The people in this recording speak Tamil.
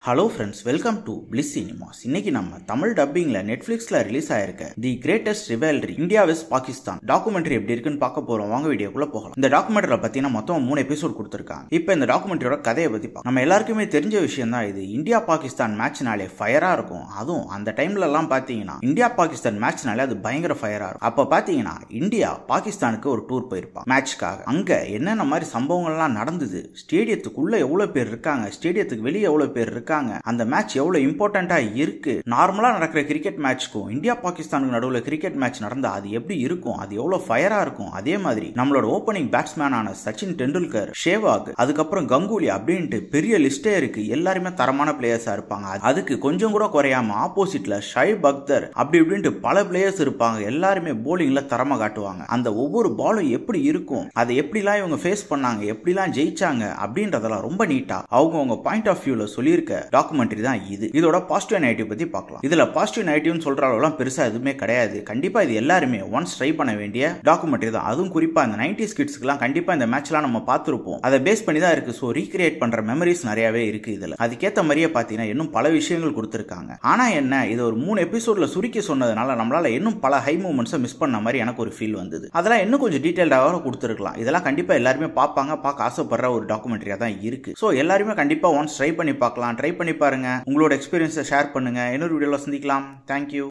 Hello friends, welcome to Bliss Cinemas. இன்னைக்கு நம்ம தமிழ் டப்பிங்ல நெட்ஃபிளிக்ஸ்ல ரிலீஸ் ஆயிருக்க the greatest rivalry India vs Pakistan documentary எப்படி இருக்குன்னு பார்க்க போறோம். வாங்க வீடியோக்குள்ள போகலாம். இந்த டாக்குமெண்ட்ரியில பார்த்தீங்கன்னா மொத்தம் 3 எபிசோட் கொடுத்துருக்காங்க. இப்போ இந்த டாக்குமெண்ட்ரியோட கதையை பத்தி பார்க்கலாம். நம்ம எல்லாருக்குமே தெரிஞ்ச விஷயம் தான் இது. இந்தியா பாகிஸ்தான் மேட்ச்னாலே ஃபயரா இருக்கும். அதுவும் அந்த டைம்ல எல்லாம் பாத்தீங்கன்னா இந்தியா பாகிஸ்தான் மேட்ச்னாலே அது பயங்கர ஃபயரா இருக்கும். அப்ப பாத்தீங்கன்னா இந்தியா பாகிஸ்தானுக்கு ஒரு டூர் போயிருப்பாங்க மேட்ச்க்காக. அங்க என்னென்ன மாதிரி சம்பவங்கள்லாம் நடந்தது, ஸ்டேடியத்துக்குள்ள எவ்வளவு பேர் இருக்காங்க, ஸ்டேடியத்துக்கு வெளியே எவ்வளவு பேர் இருக்காங்க, அந்த மேட்ச் எவ்வளவு இம்பார்ட்டண்டா இருக்கு, நார்மலா நடக்கிற கிரிக்கெட் மேட்ச்க்கும் இந்தியா பாகிஸ்தானுக்கு நடுவுல கிரிக்கெட் மேட்ச் நடந்தா அது எப்படி இருக்கும், அது எவ்வளவு ஃபயரா இருக்கும். அதே மாதிரி நம்மளோட ஓப்பனிங் பேட்ஸ்மேனான சச்சின் டெண்டுல்கர், ஷேவாக், அதுக்கப்புறம் கங்குலி அப்படின்ட்டு பெரிய லிஸ்டே இருக்கு. எல்லாருமே தரமான பிளேயர்ஸா இருப்பாங்க. அதுக்கு கொஞ்சம் கூட குறையாம ஆப்போசிட்ல ஷைப் அக்தர் அப்படி இப்படின்ட்டு பல பிளேயர்ஸ் இருப்பாங்க. எல்லாருமே போலிங்ல தரமா காட்டுவாங்க. அந்த ஒவ்வொரு பாலும் எப்படி இருக்கும், அதை எப்படிலாம் இவங்க ஃபேஸ் பண்ணாங்க, எப்படிலாம் ஜெயிச்சாங்க அப்படின்றதெல்லாம் ரொம்ப நீட்டா அவங்க பாயிண்ட் ஆஃப் வியூல சொல்லியிருக்க டாக்குமெண்ட்ரி தான் இது. இதோட பாசிட்டிவ் நெகட்டிவ் பத்தி பார்க்கலாம். இதுல பாசிட்டிவ் நெகட்டிவ் சொல்ற அளவுலாம் பெருசா எதுவுமே கிடையாது. கண்டிப்பா இது எல்லாருமே ஒன்ஸ் ட்ரை பண்ண வேண்டிய டாக்குமெண்ட்ரி தான். அதுவும் குறிப்பா இந்த 90s கிட்ஸ்க்குலாம் கண்டிப்பா இந்த மேட்ச்லாம் நம்ம பார்த்திருப்போம். அதை பேஸ் பண்ணி தான் இருக்கு. சோ ரீக்ரியேட் பண்ற மெமரிஸ் நிறையவே இருக்கு இதுல. அதுக்கேத்த மாதிரியே பாத்தீங்கன்னா இன்னும் பல விஷயங்கள் கொடுத்திருக்காங்க. ஆனா என்ன, இது ஒரு 3 எபிசோட்ல சுருக்கி சொன்னதுனால நம்மளால இன்னும் பல ஹை மூமெண்ட்ஸ் மிஸ் பண்ண மாதிரி எனக்கு ஒரு ஃபீல் வந்தது. அதெல்லாம் இன்னும் கொஞ்சம் டீடைல்டாக கொடுத்திருக்கலாம். இதெல்லாம் கண்டிப்பா எல்லாருமே பார்ப்பாங்க, பார்க்க ஆசைப்படுற ஒரு டாக்குமெண்ட்ரியா தான் இருக்கு. சோ எல்லாருமே கண்டிப்பா ஒன்ஸ் ட்ரை பண்ணி பார்க்கலாம். ட்ரை பண்ணி பாருங்க. உங்களோட எக்ஸ்பீரியன்ஸை ஷேர் பண்ணுங்க. இன்னொரு வீடியோல சந்திக்கலாம். தேங்க்யூ.